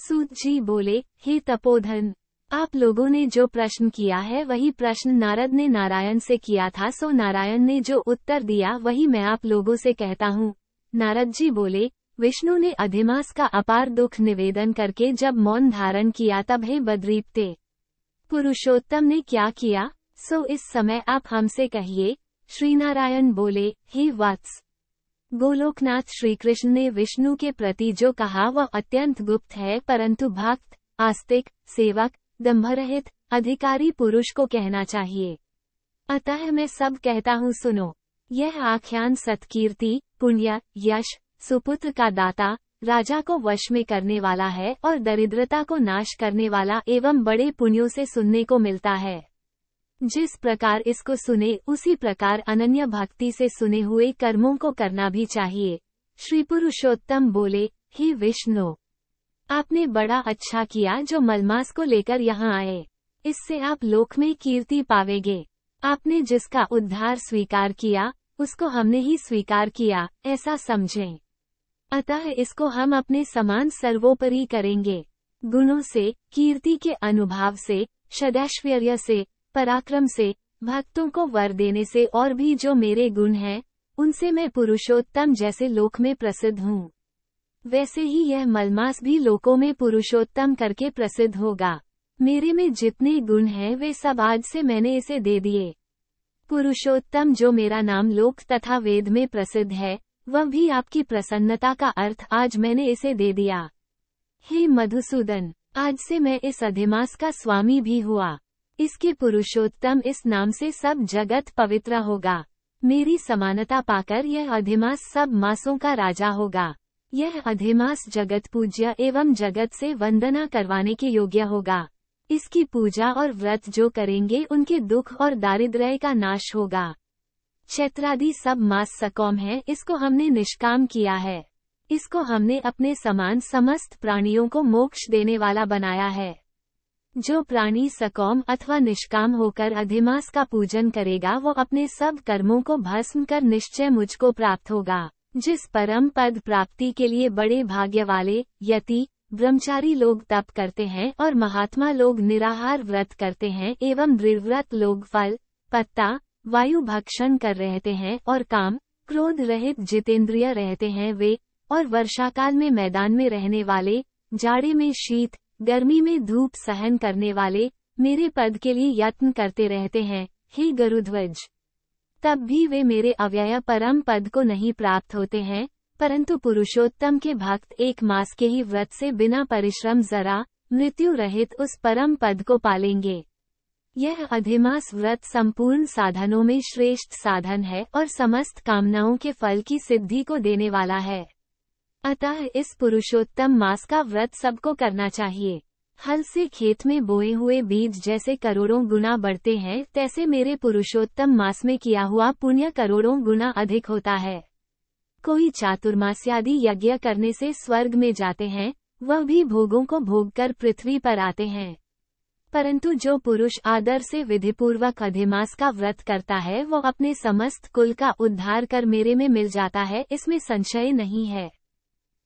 सूत जी बोले, हे तपोधन, आप लोगों ने जो प्रश्न किया है वही प्रश्न नारद ने नारायण से किया था, सो नारायण ने जो उत्तर दिया वही मैं आप लोगों से कहता हूँ। नारद जी बोले, विष्णु ने अधिमास का अपार दुख निवेदन करके जब मौन धारण किया तब हे बद्रीपते पुरुषोत्तम ने क्या किया, सो इस समय आप हमसे कहिए। श्रीनारायण बोले, हे वत्स, गोलोकनाथ श्री कृष्ण ने विष्णु के प्रति जो कहा वह अत्यंत गुप्त है, परंतु भक्त, आस्तिक, सेवक, दंभरहित, अधिकारी पुरुष को कहना चाहिए। अतः मैं सब कहता हूँ, सुनो। यह आख्यान सत्कीर्ति, पुण्य, यश, सुपुत्र का दाता, राजा को वश में करने वाला है और दरिद्रता को नाश करने वाला एवं बड़े पुण्यों से सुनने को मिलता है। जिस प्रकार इसको सुने उसी प्रकार अनन्य भक्ति से सुने हुए कर्मों को करना भी चाहिए। श्री पुरुषोत्तम बोले, हे विष्णु, आपने बड़ा अच्छा किया जो मलमास को लेकर यहाँ आए। इससे आप लोक में कीर्ति पावेंगे। आपने जिसका उद्धार स्वीकार किया उसको हमने ही स्वीकार किया, ऐसा समझें। अतः इसको हम अपने समान सर्वोपरि करेंगे। गुणों से, कीर्ति के अनुभाव से, सदैश्वर्य से, पराक्रम से, भक्तों को वर देने से और भी जो मेरे गुण हैं, उनसे मैं पुरुषोत्तम जैसे लोक में प्रसिद्ध हूँ। वैसे ही यह मलमास भी लोकों में पुरुषोत्तम करके प्रसिद्ध होगा। मेरे में जितने गुण हैं वे सब आज से मैंने इसे दे दिए। पुरुषोत्तम जो मेरा नाम लोक तथा वेद में प्रसिद्ध है, वह भी आपकी प्रसन्नता का अर्थ आज मैंने इसे दे दिया। हे मधुसूदन, आज से मैं इस अधिमास का स्वामी भी हुआ। इसके पुरुषोत्तम इस नाम से सब जगत पवित्र होगा। मेरी समानता पाकर यह अधिमास सब मासों का राजा होगा। यह अधिमास जगत पूज्य एवं जगत से वंदना करवाने के योग्य होगा। इसकी पूजा और व्रत जो करेंगे उनके दुख और दारिद्र्य का नाश होगा। चैत्रादि सब मास सकौम है, इसको हमने निष्काम किया है। इसको हमने अपने समान समस्त प्राणियों को मोक्ष देने वाला बनाया है। जो प्राणी सकौम अथवा निष्काम होकर अधिमास का पूजन करेगा वो अपने सब कर्मों को भस्म कर निश्चय मुझको प्राप्त होगा। जिस परम पद प्राप्ति के लिए बड़े भाग्य वाले यति, ब्रह्मचारी लोग तप करते हैं और महात्मा लोग निराहार व्रत करते हैं एवं दृढ़व्रत लोग फल, पत्ता, वायु भक्षण कर रहते हैं और काम, क्रोध रहित जितेंद्रिय रहते हैं वे, और वर्षाकाल में मैदान में रहने वाले, जाड़े में शीत, गर्मी में धूप सहन करने वाले, मेरे पद के लिए यत्न करते रहते हैं। हे गरुध्वज, तब भी वे मेरे अव्यय परम पद को नहीं प्राप्त होते हैं, परंतु पुरुषोत्तम के भक्त एक मास के ही व्रत से बिना परिश्रम जरा मृत्यु रहित उस परम पद को पालेंगे। यह अधिमास व्रत संपूर्ण साधनों में श्रेष्ठ साधन है और समस्त कामनाओं के फल की सिद्धि को देने वाला है। अतः इस पुरुषोत्तम मास का व्रत सबको करना चाहिए। हल से खेत में बोए हुए बीज जैसे करोड़ों गुना बढ़ते हैं, तैसे मेरे पुरुषोत्तम मास में किया हुआ पुण्य करोड़ों गुना अधिक होता है। कोई चातुर्मास्यादि यज्ञ करने से स्वर्ग में जाते हैं, वह भी भोगों को भोग कर पृथ्वी पर आते हैं। परंतु जो पुरुष आदर से विधिपूर्वक अधिमास का व्रत करता है वो अपने समस्त कुल का उद्धार कर मेरे में मिल जाता है, इसमें संशय नहीं है।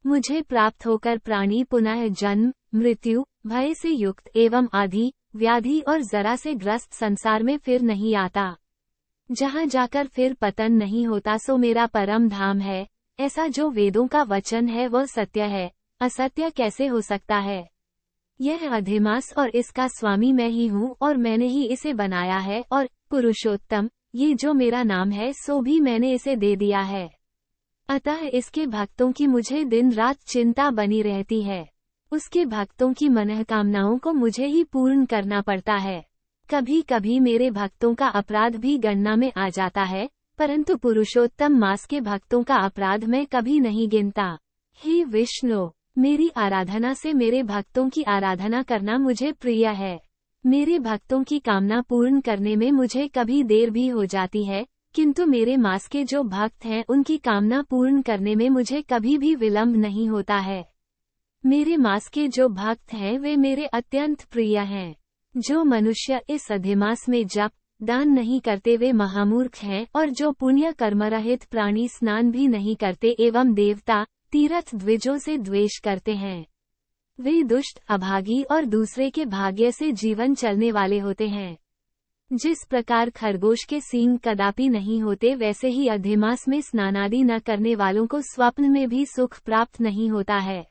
मुझे प्राप्त होकर प्राणी पुनः जन्म, मृत्यु, भय से युक्त एवं आदि, व्याधि और जरा से ग्रस्त संसार में फिर नहीं आता। जहाँ जाकर फिर पतन नहीं होता सो मेरा परम धाम है। ऐसा जो वेदों का वचन है वह सत्य है, असत्य कैसे हो सकता है। यह अधिमास और इसका स्वामी मैं ही हूँ और मैंने ही इसे बनाया है, और पुरुषोत्तम, ये जो मेरा नाम है सो भी मैंने इसे दे दिया है। अतः इसके भक्तों की मुझे दिन रात चिंता बनी रहती है। उसके भक्तों की मनोकामनाओं को मुझे ही पूर्ण करना पड़ता है। कभी कभी मेरे भक्तों का अपराध भी गणना में आ जाता है, परंतु पुरुषोत्तम मास के भक्तों का अपराध मैं कभी नहीं गिनता। हे विष्णु, मेरी आराधना से मेरे भक्तों की आराधना करना मुझे प्रिय है। मेरे भक्तों की कामना पूर्ण करने में मुझे कभी देर भी हो जाती है, किंतु मेरे मास के जो भक्त हैं उनकी कामना पूर्ण करने में मुझे कभी भी विलंब नहीं होता है। मेरे मास के जो भक्त हैं वे मेरे अत्यंत प्रिय हैं। जो मनुष्य इस अधिमास में जप, दान नहीं करते वे महामूर्ख हैं, और जो पुण्य कर्म रहित प्राणी स्नान भी नहीं करते एवं देवता, तीर्थ द्विजों से द्वेष करते हैं, वे दुष्ट, अभागी और दूसरे के भाग्य से जीवन चलने वाले होते हैं। जिस प्रकार खरगोश के सींग कदापि नहीं होते, वैसे ही अधिमास में स्नानादि न करने वालों को स्वप्न में भी सुख प्राप्त नहीं होता है।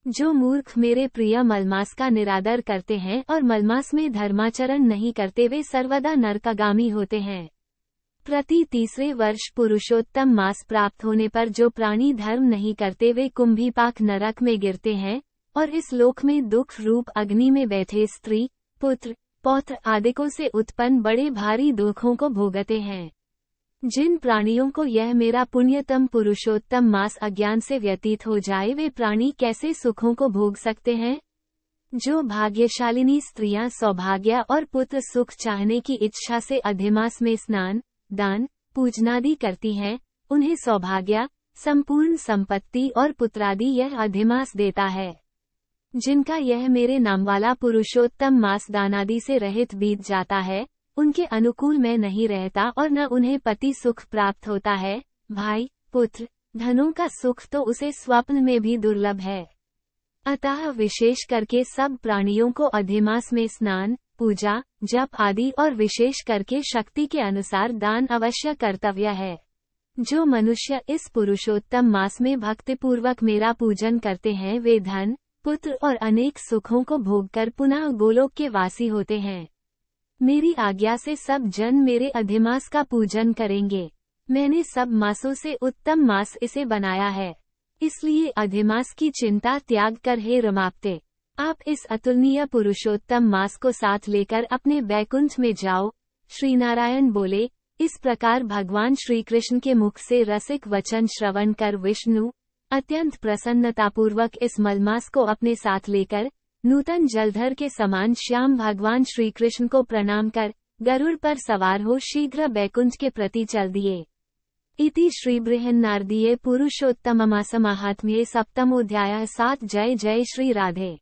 जो मूर्ख मेरे प्रिय मलमास का निरादर करते हैं और मलमास में धर्माचरण नहीं करते, वे सर्वदा नरकागामी होते हैं। प्रति तीसरे वर्ष पुरुषोत्तम मास प्राप्त होने पर जो प्राणी धर्म नहीं करते, वे कुंभीपाक नरक में गिरते हैं और इस लोक में दुख रूप अग्नि में बैठे स्त्री, पुत्र, पौत्र आदिकों से उत्पन्न बड़े भारी दुखों को भोगते हैं। जिन प्राणियों को यह मेरा पुण्यतम पुरुषोत्तम मास अज्ञान से व्यतीत हो जाए, वे प्राणी कैसे सुखों को भोग सकते हैं? जो भाग्यशालिनी स्त्रियां सौभाग्य और पुत्र सुख चाहने की इच्छा से अधिमास में स्नान, दान, पूजनादि करती हैं, उन्हें सौभाग्य, संपूर्ण संपत्ति और पुत्रादि यह अधिमास देता है। जिनका यह मेरे नाम वाला पुरुषोत्तम मास दानादि से रहित बीत जाता है, उनके अनुकूल मैं नहीं रहता और न उन्हें पति सुख प्राप्त होता है। भाई, पुत्र, धनों का सुख तो उसे स्वप्न में भी दुर्लभ है। अतः विशेष करके सब प्राणियों को अधिमास में स्नान, पूजा, जप आदि और विशेष करके शक्ति के अनुसार दान अवश्य कर्तव्य है। जो मनुष्य इस पुरुषोत्तम मास में भक्तिपूर्वक मेरा पूजन करते हैं, वे धन, पुत्र और अनेक सुखों को भोगकर पुनः गोलोक के वासी होते हैं। मेरी आज्ञा से सब जन मेरे अधिमास का पूजन करेंगे। मैंने सब मासों से उत्तम मास इसे बनाया है, इसलिए अधिमास की चिंता त्याग कर हे रमाप्ते, आप इस अतुलनीय पुरुषोत्तम मास को साथ लेकर अपने बैकुंठ में जाओ। श्री नारायण बोले। इस प्रकार भगवान श्री कृष्ण के मुख से रसिक वचन श्रवण कर विष्णु अत्यंत प्रसन्नतापूर्वक इस मलमास को अपने साथ लेकर नूतन जलधर के समान श्याम भगवान श्री कृष्ण को प्रणाम कर गरुड़ पर सवार हो शीघ्र बैकुंठ के प्रति चल दिए। इति श्री बृहन्नारदीये पुरुषोत्तममास महात्म्ये सप्तमोऽध्यायः 7। जय जय श्री राधे।